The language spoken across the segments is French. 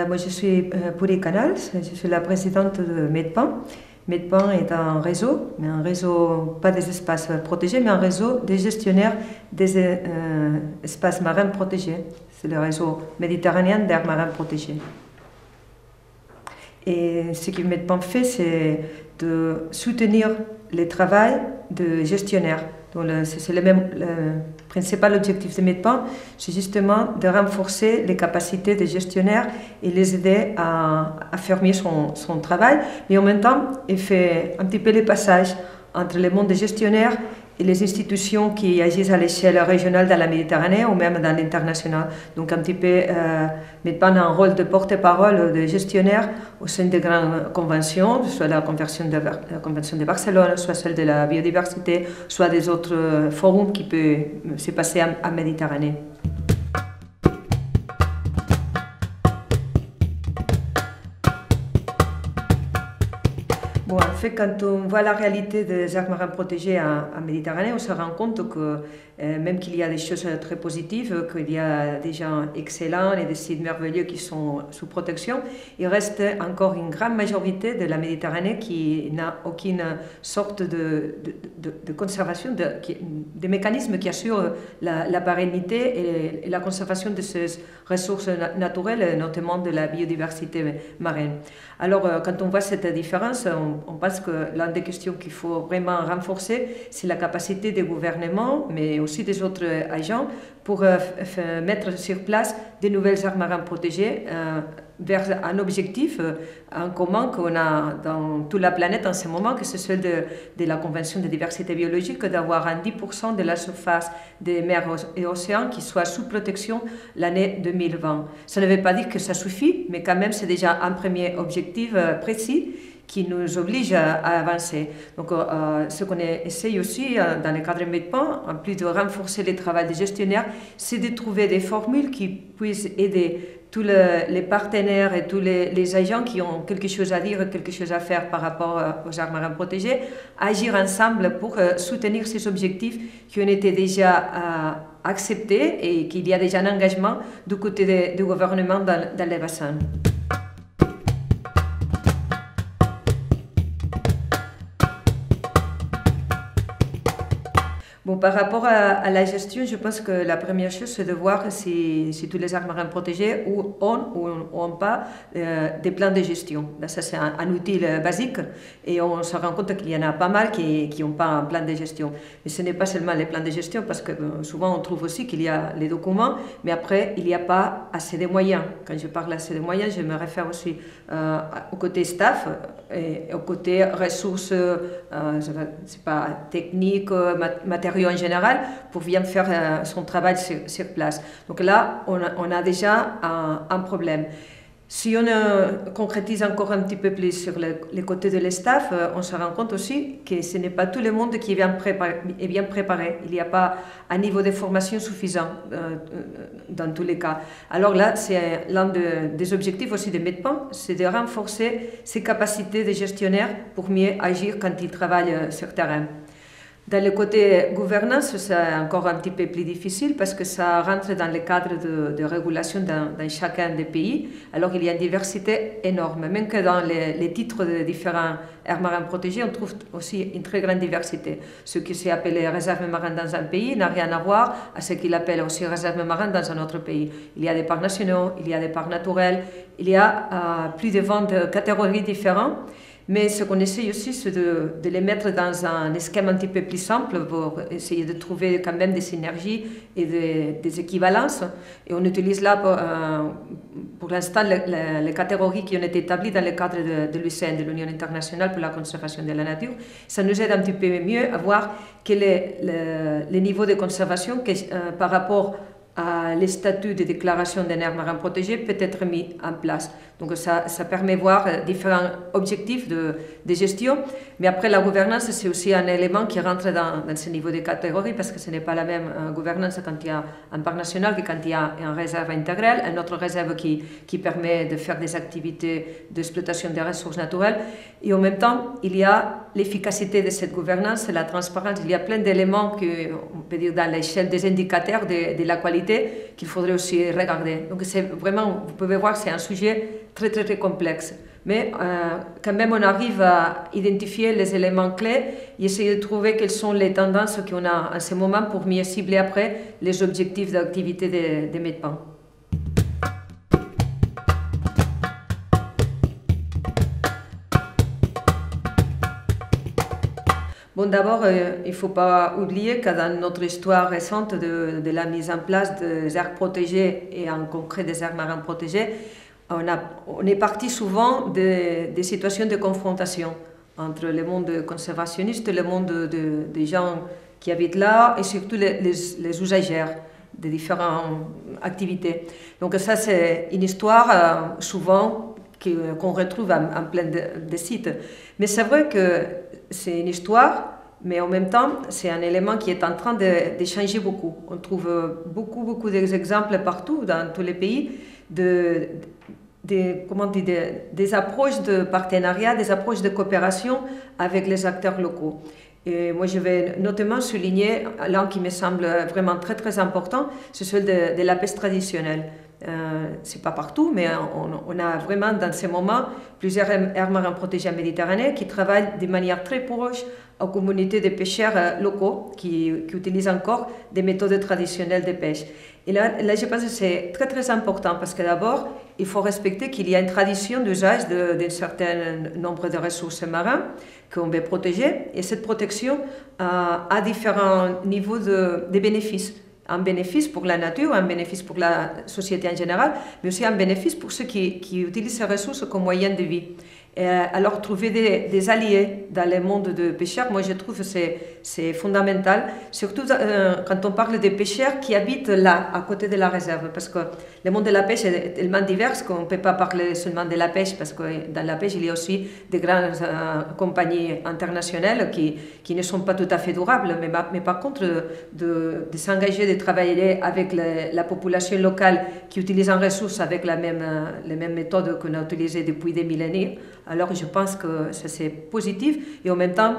Moi, je suis Pauline Canals, je suis la présidente de Medpan. Medpan est un réseau, mais un réseau, pas des espaces protégés, mais un réseau des gestionnaires des espaces marins protégés. C'est le réseau méditerranéen d'air marin protégé. Et ce que Medpan fait, c'est de soutenir le travail de gestionnaires. C'est le principal objectif de Medpan, c'est justement de renforcer les capacités des gestionnaires et les aider à faire mieux son travail, mais en même temps, il fait un petit peu le passage entre le monde des gestionnaires et les institutions qui agissent à l'échelle régionale dans la Méditerranée ou même dans l'international. Donc un petit peu, Medpan a un rôle de porte-parole des gestionnaires au sein des grandes conventions, soit la convention de Barcelone, soit celle de la biodiversité, soit des autres forums qui peuvent se passer en Méditerranée. Bon, en fait, quand on voit la réalité des aires marins protégées en Méditerranée, on se rend compte que même qu'il y a des choses très positives, qu'il y a des gens excellents et des sites merveilleux qui sont sous protection, il reste encore une grande majorité de la Méditerranée qui n'a aucune sorte de conservation, des mécanismes qui assurent la pérennité et la conservation de ces ressources naturelles, notamment de la biodiversité marine. Alors, quand on voit cette différence, on pense que l'une des questions qu'il faut vraiment renforcer, c'est la capacité des gouvernements, mais aussi des autres agents, pour mettre sur place de nouvelles aires marines protégées vers un objectif en commun qu'on a dans toute la planète en ce moment, que c'est celui de la Convention de diversité biologique, d'avoir un 10% de la surface des mers et océans qui soit sous protection l'année 2020. Ça ne veut pas dire que ça suffit, mais quand même c'est déjà un premier objectif précis qui nous oblige à avancer. Donc, ce qu'on essaye aussi dans le cadre de Medpan, en plus de renforcer le travail des gestionnaires, c'est de trouver des formules qui puissent aider tous les partenaires et tous les agents qui ont quelque chose à dire, quelque chose à faire par rapport aux aires marines protégées, à agir ensemble pour soutenir ces objectifs qui ont été déjà acceptés et qu'il y a déjà un engagement du côté du gouvernement dans les bassins. Bon, par rapport à la gestion, je pense que la première chose, c'est de voir si tous les aires marines protégées ont ou n'ont pas des plans de gestion. Là, ça, c'est un outil basique et on se rend compte qu'il y en a pas mal qui n'ont pas un plan de gestion. Mais ce n'est pas seulement les plans de gestion, parce que souvent on trouve aussi qu'il y a les documents, mais après, il n'y a pas assez de moyens. Quand je parle assez de moyens, je me réfère aussi au côté staff et au côté ressources, c'est pas techniques, matériaux en général, pour bien faire son travail sur place. Donc là, on a déjà un problème. Si on concrétise encore un petit peu plus sur les côtés de l'estaff, on se rend compte aussi que ce n'est pas tout le monde qui est bien préparé. Il n'y a pas un niveau de formation suffisant dans tous les cas. Alors là, c'est l'un des objectifs aussi de Medpan, c'est de renforcer ses capacités de gestionnaire pour mieux agir quand il travaille sur terrain. Dans le côté gouvernance, c'est encore un petit peu plus difficile parce que ça rentre dans le cadre de régulation dans chacun des pays. Alors il y a une diversité énorme. Même que dans les titres de différents aires marines protégées, on trouve aussi une très grande diversité. Ce qui s'est appelé réserve marine dans un pays n'a rien à voir à ce qu'il appelle aussi réserve marine dans un autre pays. Il y a des parcs nationaux, il y a des parcs naturels, il y a plus de 20 catégories différentes. Mais ce qu'on essaye aussi, c'est de les mettre dans un schème un petit peu plus simple pour essayer de trouver quand même des synergies et des équivalences. Et on utilise là, pour l'instant, les catégories qui ont été établies dans le cadre de l'UICN, de l'Union internationale pour la conservation de la nature. Ça nous aide un petit peu mieux à voir quel est le niveau de conservation par rapport les statuts de déclaration d'un aire marin protégée peut être mis en place. Donc ça permet de voir différents objectifs de gestion. Mais après, la gouvernance, c'est aussi un élément qui rentre dans ce niveau de catégorie parce que ce n'est pas la même gouvernance quand il y a un parc national que quand il y a une réserve intégrale, une autre réserve qui permet de faire des activités d'exploitation des ressources naturelles. Et en même temps, il y a l'efficacité de cette gouvernance, la transparence. Il y a plein d'éléments qu'on peut dire dans l'échelle des indicateurs de la qualité qu'il faudrait aussi regarder. Donc c'est vraiment, vous pouvez voir, c'est un sujet très, très, très complexe. Mais quand même, on arrive à identifier les éléments clés et essayer de trouver quelles sont les tendances qu'on a en ce moment pour mieux cibler après les objectifs d'activité des MEDPAN. Bon, d'abord, il ne faut pas oublier que dans notre histoire récente de la mise en place des aires protégées et en concret des aires marines protégées, on est parti souvent des situations de confrontation entre le monde conservationniste et le monde des gens qui habitent là et surtout les usagères de différentes activités. Donc ça, c'est une histoire souvent qu'on retrouve en plein de sites. Mais c'est vrai que c'est une histoire, mais en même temps, c'est un élément qui est en train de changer beaucoup. On trouve beaucoup d'exemples partout, dans tous les pays, des approches de partenariat, des approches de coopération avec les acteurs locaux. Et moi, je vais notamment souligner l'un qui me semble vraiment très, très important, c'est celui de la pêche traditionnelle. C'est pas partout, mais on a vraiment dans ces moments plusieurs aires marines protégées en Méditerranée qui travaillent de manière très proche aux communautés de pêcheurs locaux qui utilisent encore des méthodes traditionnelles de pêche. Et là, je pense que c'est très très important parce que d'abord, il faut respecter qu'il y a une tradition d'usage d'un certain nombre de ressources marines qu'on veut protéger et cette protection a différents niveaux de bénéfices. Un bénéfice pour la nature, un bénéfice pour la société en général, mais aussi un bénéfice pour ceux qui utilisent ces ressources comme moyen de vie. Alors, trouver des alliés dans le monde des pêcheurs, moi je trouve que c'est fondamental, surtout quand on parle des pêcheurs qui habitent là, à côté de la réserve, parce que le monde de la pêche est tellement divers qu'on ne peut pas parler seulement de la pêche, parce que dans la pêche, il y a aussi des grandes compagnies internationales qui ne sont pas tout à fait durables, mais par contre, de s'engager, de travailler avec la population locale qui utilise en ressources avec les mêmes méthodes qu'on a utilisées depuis des millénaires. Alors je pense que ça c'est positif et en même temps,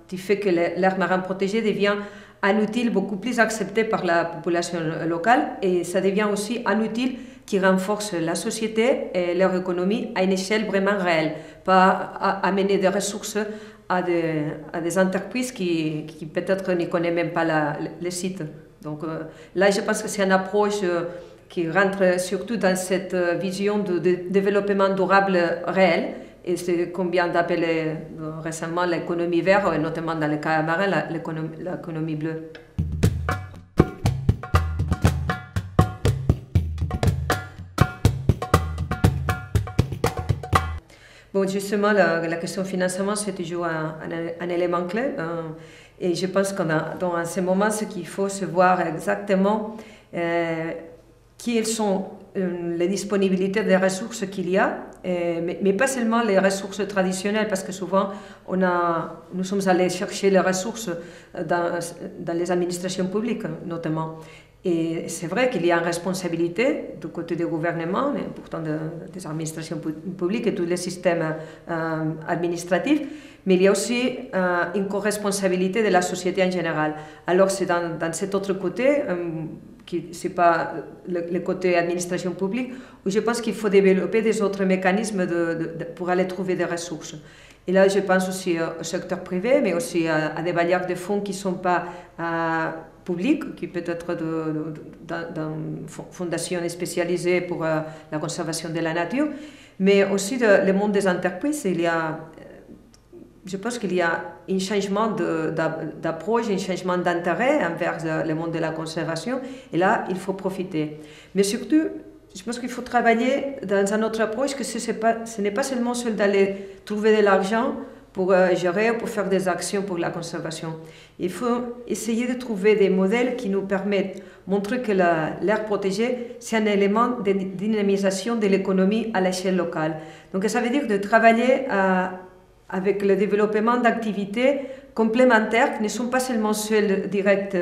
tu fais que l'aire marine protégée devient un outil beaucoup plus accepté par la population locale et ça devient aussi un outil qui renforce la société et leur économie à une échelle vraiment réelle, pas amener des ressources à des entreprises qui peut-être ne connaissent même pas le site. Donc là, je pense que c'est une approche qui rentre surtout dans cette vision de développement durable réel. Et c'est qu'on vient d'appeler récemment l'économie verte, et notamment dans le cas marin, l'économie bleue. Bon, justement, la question du financement, c'est toujours un élément clé. Et je pense que dans ce moment, ce qu'il faut, c'est voir exactement quelles sont les disponibilités des ressources qu'il y a, mais pas seulement les ressources traditionnelles, parce que souvent nous sommes allés chercher les ressources dans les administrations publiques notamment. Et c'est vrai qu'il y a une responsabilité du côté du gouvernement, mais pourtant des administrations publiques et tous les systèmes administratifs, mais il y a aussi une co-responsabilité de la société en général. Alors c'est dans cet autre côté, ce n'est pas le côté administration publique, où je pense qu'il faut développer des autres mécanismes pour aller trouver des ressources. Et là, je pense aussi au secteur privé, mais aussi à des bailleurs de fonds qui ne sont pas publics, qui peut être dans fondations spécialisées pour la conservation de la nature, mais aussi le monde des entreprises. Je pense qu'il y a un changement d'approche, un changement d'intérêt envers le monde de la conservation, et là, il faut profiter. Mais surtout, je pense qu'il faut travailler dans une autre approche, que ce n'est pas seulement d'aller trouver de l'argent pour gérer, pour faire des actions pour la conservation. Il faut essayer de trouver des modèles qui nous permettent de montrer que l'aire protégée, c'est un élément de dynamisation de l'économie à l'échelle locale. Donc ça veut dire de travailler avec le développement d'activités complémentaires qui ne sont pas seulement celles directes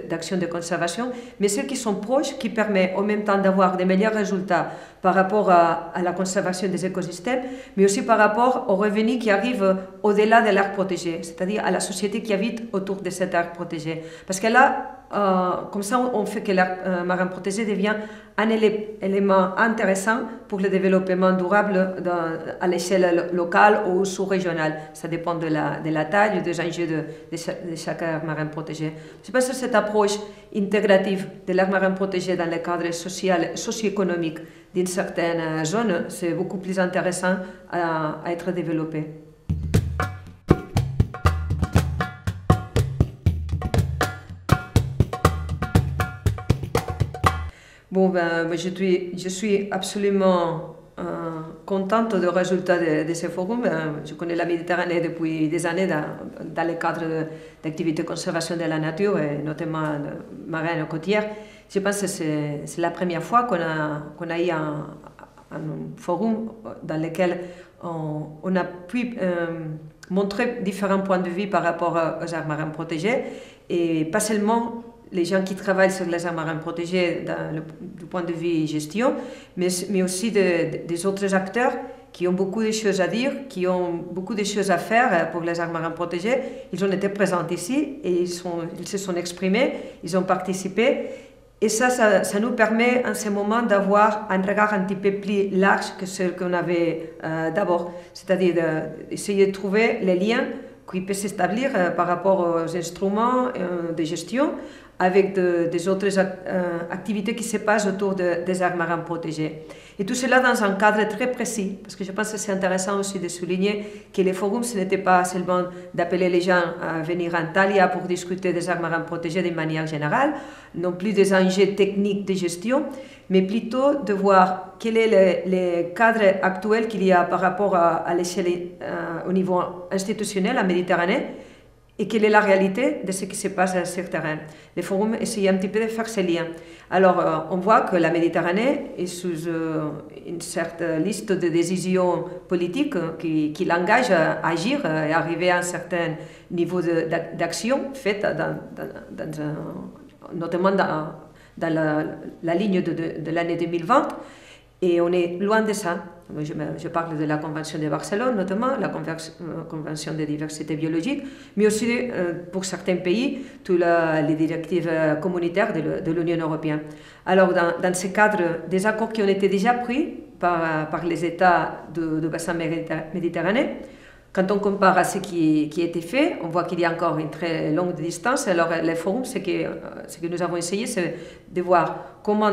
d'actions de conservation, mais celles qui sont proches, qui permettent en même temps d'avoir des meilleurs résultats par rapport à la conservation des écosystèmes, mais aussi par rapport aux revenus qui arrivent au-delà de l'aire protégée, c'est-à-dire à la société qui habite autour de cette aire protégée. Parce que là, comme ça, on fait que l'aire marine protégée devient un élément intéressant pour le développement durable à l'échelle locale ou sous-régionale. Ça dépend de la taille, des enjeux de chaque aire marine protégée. Je pense que cette approche intégrative de l'aire marine protégée dans le cadre social et socio-économique d'une certaine zone, c'est beaucoup plus intéressant à être développé. Bon, je suis absolument contente du résultat de ce forum. Je connais la Méditerranée depuis des années dans le cadre d'activités de conservation de la nature, et notamment marine et côtière. Je pense que c'est la première fois qu'on a eu un forum dans lequel on a pu montrer différents points de vue par rapport aux aires marines protégées, et pas seulement les gens qui travaillent sur les aires marines protégées du point de vue gestion, mais aussi des autres acteurs qui ont beaucoup de choses à dire, qui ont beaucoup de choses à faire pour les aires marines protégées. Ils ont été présents ici et ils se sont exprimés, ils ont participé. Et ça nous permet en ce moment d'avoir un regard un petit peu plus large que ce qu'on avait d'abord. C'est-à-dire d'essayer de trouver les liens qui peuvent s'établir par rapport aux instruments de gestion avec des autres activités qui se passent autour des aires marines protégées. Et tout cela dans un cadre très précis, parce que je pense que c'est intéressant aussi de souligner que les forums, ce n'était pas seulement d'appeler les gens à venir en Thalia pour discuter des aires marines protégées de manière générale, non plus des enjeux techniques de gestion, mais plutôt de voir quel est le cadre actuel qu'il y a par rapport à l'échelle au niveau institutionnel en Méditerranée, et quelle est la réalité de ce qui se passe sur le terrain. Les forums essayent un petit peu de faire ces liens. Alors, on voit que la Méditerranée est sous une certaine liste de décisions politiques qui l'engagent à agir et arriver à un certain niveau d'action faite notamment dans la ligne de l'année 2020. Et on est loin de ça. Je parle de la Convention de Barcelone, notamment, la Convention de diversité biologique, mais aussi, pour certains pays, toutes les directives communautaires de l'Union européenne. Alors, dans ce cadre, des accords qui ont été déjà pris par les États du bassin méditerranéen, quand on compare à ce qui a été fait, on voit qu'il y a encore une très longue distance. Alors, les forums, ce que nous avons essayé, c'est de voir comment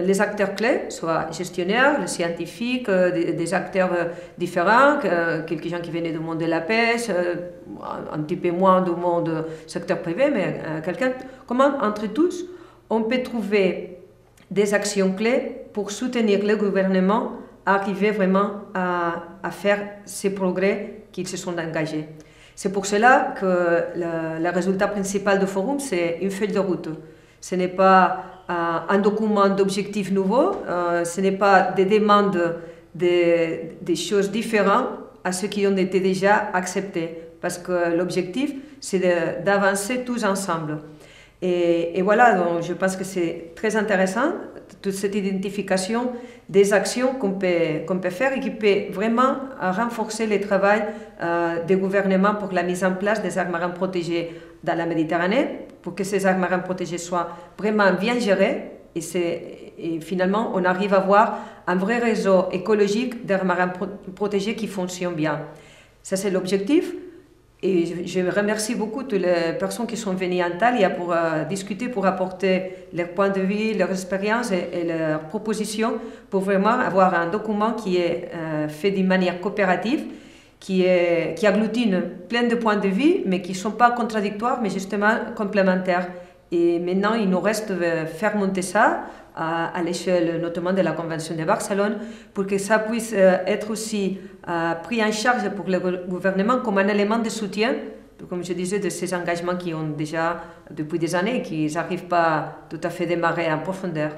les acteurs clés, soit gestionnaires, les scientifiques, des acteurs différents, quelques gens qui venaient du monde de la pêche, un petit peu moins du monde secteur privé, mais comment entre tous, on peut trouver des actions clés pour soutenir le gouvernement à arriver vraiment à faire ces progrès qu'ils se sont engagés. C'est pour cela que le résultat principal du forum, c'est une feuille de route. Ce n'est pas un document d'objectifs nouveaux, ce n'est pas des demandes des choses différentes à ce qui ont été déjà acceptés, parce que l'objectif, c'est d'avancer tous ensemble. Et voilà, donc je pense que c'est très intéressant, toute cette identification des actions qu'on peut faire et qui peut vraiment renforcer le travail des gouvernements pour la mise en place des aires marines protégées dans la Méditerranée, pour que ces aires marines protégées soient vraiment bien gérées et finalement on arrive à avoir un vrai réseau écologique d'aires marines protégées qui fonctionne bien. Ça, c'est l'objectif. Et je remercie beaucoup toutes les personnes qui sont venues en Thalia pour discuter, pour apporter leurs points de vue, leurs expériences et leurs propositions pour vraiment avoir un document qui est fait d'une manière coopérative, qui agglutine plein de points de vue, mais qui ne sont pas contradictoires, mais justement complémentaires. Et maintenant, il nous reste de faire monter ça à l'échelle notamment de la Convention de Barcelone, pour que ça puisse être aussi pris en charge pour le gouvernement comme un élément de soutien, comme je disais, de ces engagements qui ont déjà depuis des années et qui n'arrivent pas tout à fait démarrer en profondeur.